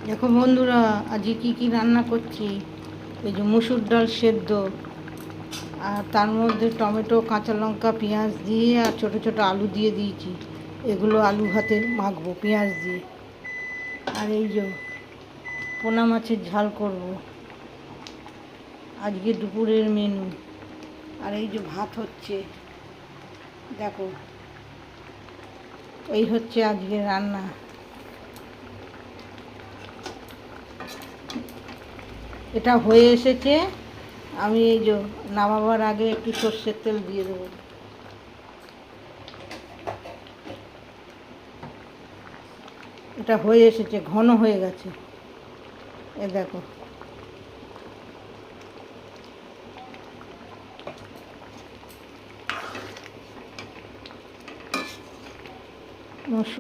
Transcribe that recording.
দেখো বন্ধুরা, আজকে কি কি রান্না করছি। এই যে মুসুর ডাল সেদ্ধ, আর তার মধ্যে টমেটো, কাঁচা লঙ্কা, পেঁয়াজ দিয়ে আর ছোট ছোট আলু দিয়ে দিয়েছি। এগুলো আলু ভাতে মাখবো পেঁয়াজ দিয়ে। আর এই যে পোনা মাছের ঝাল করব, আজকে দুপুরের মেনু। আর এই যে ভাত হচ্ছে, দেখো এই হচ্ছে আজকে রান্না। এটা হয়ে এসেছে। আমি এই যে নামাবার আগে একটু সর্ষের তেল দিয়ে দেবো। এটা হয়ে এসেছে, ঘন হয়ে গেছে। এ দেখো, মসুর